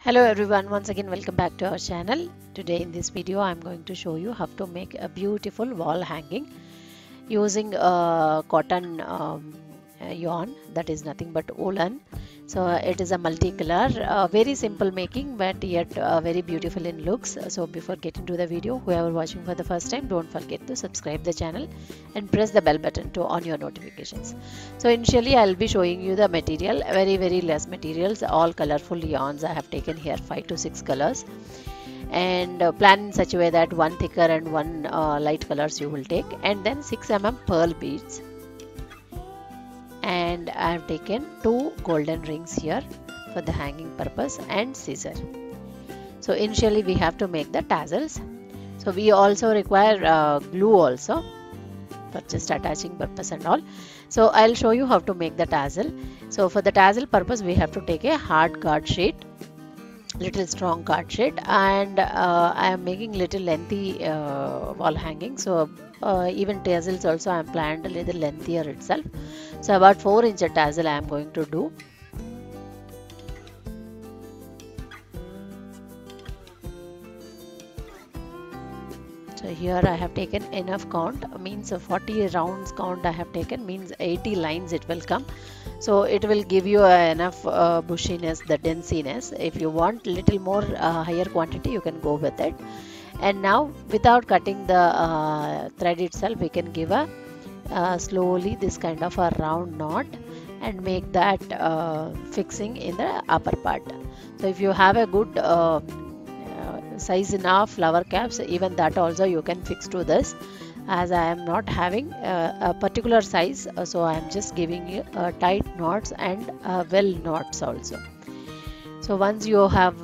Hello everyone, once again welcome back to our channel. Today in this video I am going to show you how to make a beautiful wall hanging using cotton yarn, that is nothing but woolen. So it is a multicolor, very simple making but yet very beautiful in looks. So before getting to the video, whoever watching for the first time, don't forget to subscribe the channel and press the bell button to on your notifications. So initially I'll be showing you the material, very less materials, all colorful yarns. I have taken here 5 to 6 colors and plan in such a way that one thicker and one light colors you will take, and then 6 pearl beads, and I have taken 2 golden rings here for the hanging purpose and scissor. So initially we have to make the tassels. So we also require glue also for just attaching purpose and all. So I'll show you how to make the tassel. So for the tassel purpose we have to take a hard card sheet, little strong card sheet, and I am making little lengthy wall hanging. So even tassels also I am planned a little lengthier itself. So about 4-inch tassel I am going to do. So here I have taken enough count, means 40 rounds count I have taken, means 80 lines it will come. So it will give you enough bushiness, the densiness. If you want little more higher quantity, you can go with it. And now without cutting the thread itself, we can give a slowly this kind of a round knot and make that fixing in the upper part. So if you have a good size enough flower caps, even that also you can fix to this. As I am not having a particular size, so I am just giving you tight knots and well knots also. So once you have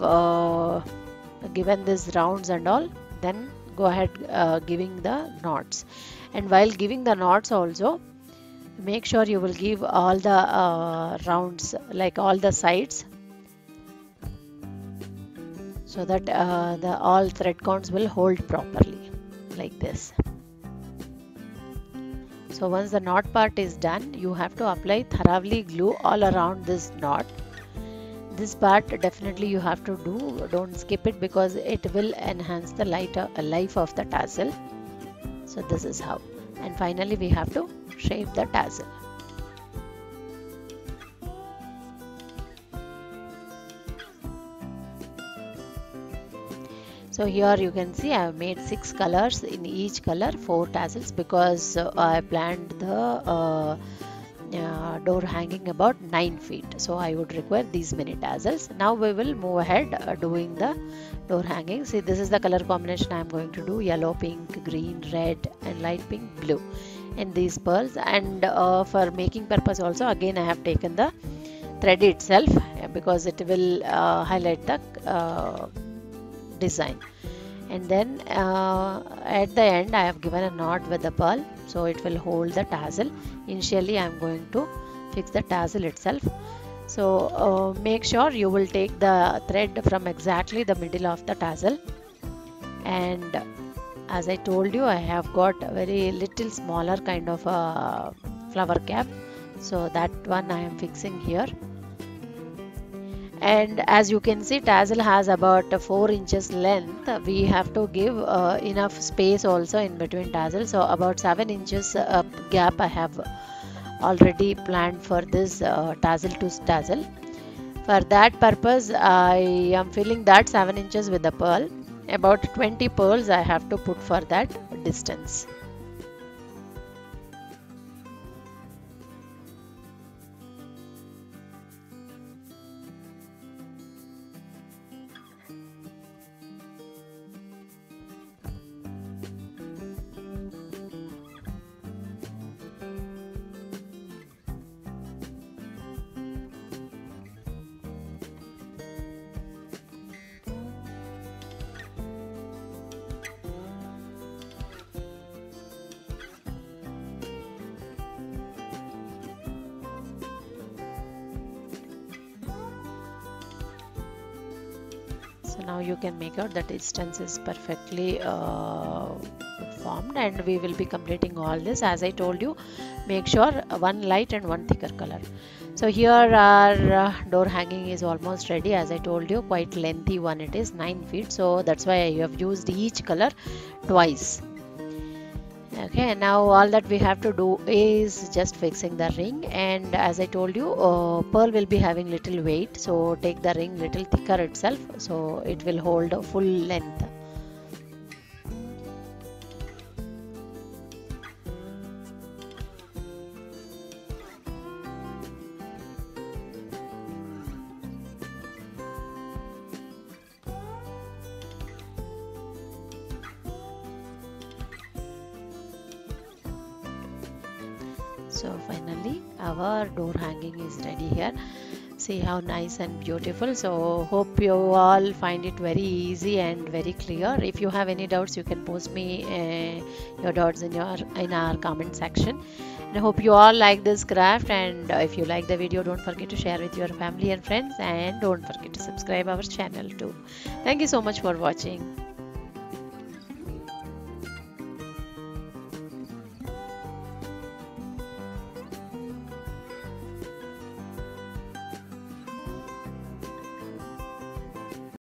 given these rounds and all, then go ahead giving the knots. And while giving the knots also, make sure you will give all the rounds, like all the sides, so that the all thread counts will hold properly like this. So once the knot part is done, you have to apply thoroughly glue all around this knot. This part definitely you have to do, don't skip it, because it will enhance the life of the tassel. So this is how. And finally we have to shape the tassel. So here you can see I have made 6 colors, in each color 4 tassels, because I planned the door hanging about 9 feet. So I would require these many tassels. Now we will move ahead doing the door hanging. See, this is the color combination I am going to do: yellow, pink, green, red and light pink, blue, and these pearls. And for making purpose also, again I have taken the thread itself, because it will highlight the design. And then at the end I have given a knot with the pearl, so it will hold the tassel. Initially I am going to fix the tassel itself. So make sure you will take the thread from exactly the middle of the tassel. And as I told you, I have got a very little smaller kind of a flower cap, so that one I am fixing here. And as you can see, tassel has about 4 inches length. We have to give enough space also in between tassel. So about 7 inches gap I have already planned for this tassel to tassel. For that purpose, I am filling that 7 inches with the pearl. About 20 pearls I have to put for that distance. So now you can make out the distance is perfectly formed, and we will be completing all this. As I told you, make sure one light and one thicker color. So here our door hanging is almost ready. As I told you, quite lengthy one it is, 9 feet. So that's why I have used each color twice. Okay, now all that we have to do is just fixing the ring, and as I told you, pearl will be having little weight, so take the ring little thicker itself, so it will hold a full length. So finally our door hanging is ready here. See how nice and beautiful. So hope you all find it very easy and very clear. If you have any doubts, you can post me your doubts in our comment section. And I hope you all like this craft, and if you like the video, don't forget to share with your family and friends, and don't forget to subscribe our channel too. Thank you so much for watching.